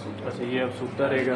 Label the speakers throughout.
Speaker 1: अच्छा ये अब सूखता रहेगा।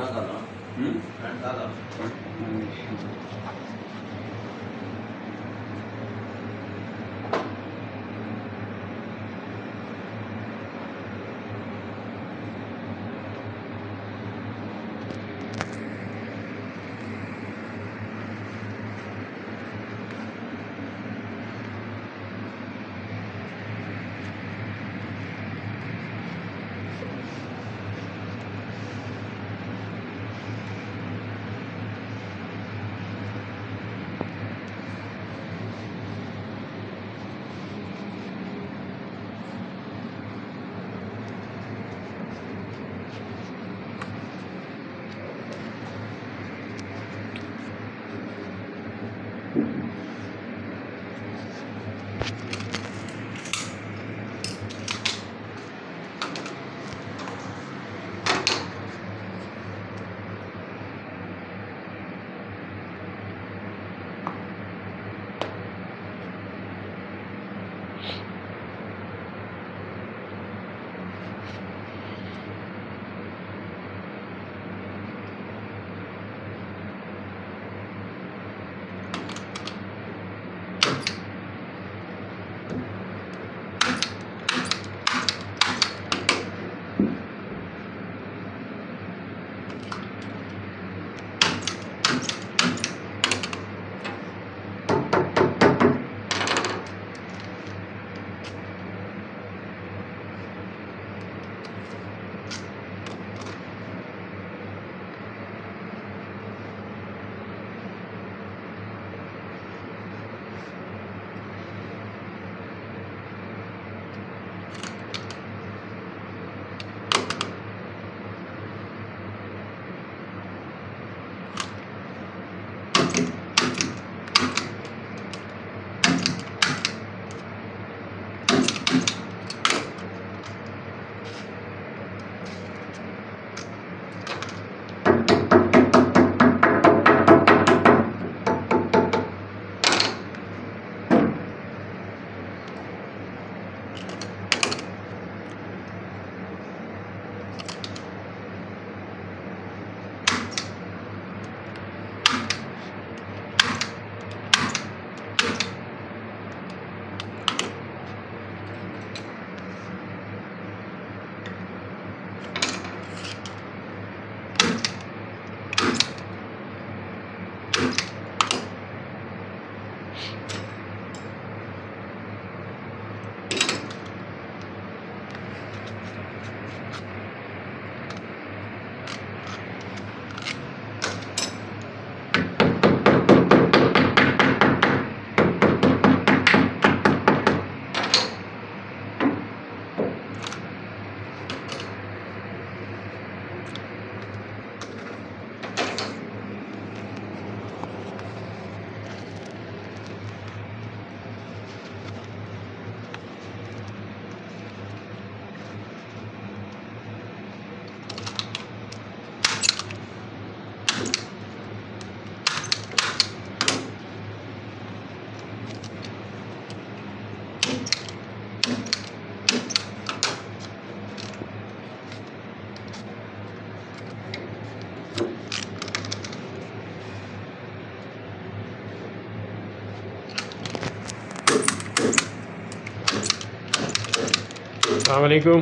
Speaker 1: अस्सलाम वालेकुम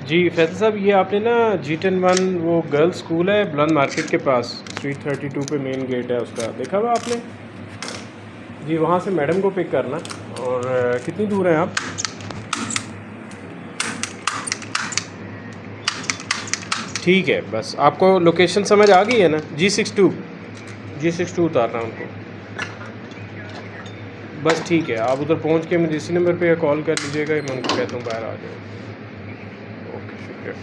Speaker 1: जी फैसल साहब, ये आपने ना G10-1 वो गर्ल्स स्कूल है बुलंद मार्केट के पास, स्ट्रीट 32 पे मेन गेट है उसका, देखा हुआ आपने? जी वहाँ से मैडम को पिक करना। और कितनी दूर हैं आप? ठीक है, बस आपको लोकेशन समझ आ गई है ना? G62 उतारना उनको। बस ठीक है, आप उधर पहुंच के मुझे इसी नंबर पे कॉल कर लीजिएगा, मैं उनको कहता हूँ बाहर आ जाओ। ओके, शुक्रिया।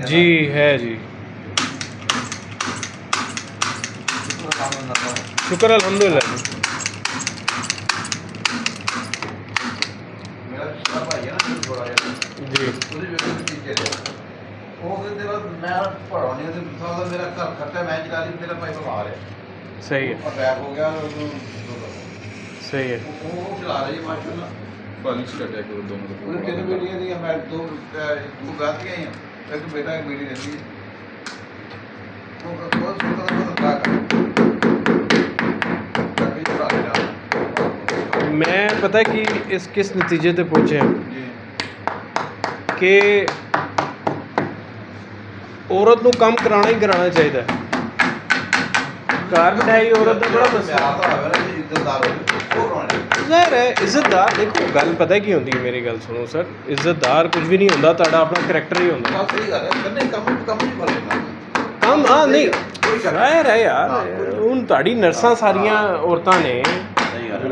Speaker 1: जी है जी, शुक्र अल्हम्दुलिल्लाह जी। जी
Speaker 2: ਉਹ ਕਹਿੰਦੇ ਬਸ ਮੈਂ ਪੜਾਉਣੀ ਤੇ ਸਾਡਾ ਮੇਰਾ ਘਰ ਖਰਚਾ ਮੈਂ ਚਲਾ ਲਈ ਮੇਰਾ ਭਾਈ ਬਿਮਾਰ ਹੈ
Speaker 1: सही है,
Speaker 2: ਅਟੈਕ ਹੋ ਗਿਆ ਉਹਨੂੰ
Speaker 1: सही है।
Speaker 2: ਉਹ ਚਲਾ ਰਹੀ ਮਾਸ਼ਾਅੱਲਾ
Speaker 3: ਬਾਲਿਸ਼ ਕੱਟਿਆ ਕਰੋ ਦੋਨੋਂ ਦਾ
Speaker 2: ਉਹਨੇ ਕਿੰਨੇ ਬੇਟੀਆਂ ਦੀਆਂ ਮੈਂ ਦੋ ਗਾਤੀਆਂ ਹੀ ਇੱਕ ਬੇਟਾ ਇੱਕ ਬੇਟੀ ਰਹਿੰਦੀ ਉਹ ਬਹੁਤ ਸੁਣਦਾ ਤਾਂ ਤਾਂ ਕਰ ਕਾਫੀ ਚਲਾ ਰਿਹਾ
Speaker 1: मैं पता है कि इस किस नतीजे पे पहुँचे हैं
Speaker 2: ਜੀ
Speaker 1: कि औरत नूं काम कराना ही कराना चाहिए। घर बिठाई औरत का बड़ा मसला
Speaker 2: ਤਾਂ ਹੋਵੇ ਨਾ ਜੀ ਇੱਜ਼ਤਦਾਰ ਹੋਵੇ ਉਹ ਕਰਾਉਣੇ
Speaker 1: ज़ाहिर है इज्जतदार। देखो गल पता है की होंदी है, मेरी गल सुनो सर, इज्जतदार कुछ भी नहीं होंदा, तुहाडा अपना करैक्टर ही होंदा।
Speaker 2: ਬਸ ਸਹੀ ਗੱਲ ਹੈ ਕੰਨੇ ਕੰਮ ਨਹੀਂ ਫੜ ਲੈਣਾ
Speaker 1: ਕੰਮ हाँ नहीं ज़ाहिर है यार, ਹੁਣ ਤੁਹਾਡੀ ਨਰਸਾਂ ਸਾਰੀਆਂ ਔਰਤਾਂ ਨੇ,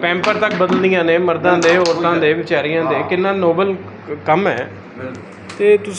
Speaker 1: ਪੈਂਪਰ ਤੱਕ ਬਦਲਦੀਆਂ ਨੇ ਮਰਦਾਂ ਦੇ ਔਰਤਾਂ ਦੇ ਵਿਚਾਰੀਆਂ ਦੇ, ਕਿੰਨਾ ਨੋਬਲ ਕੰਮ ਹੈ। ਤੇ ਤੁਸੀਂ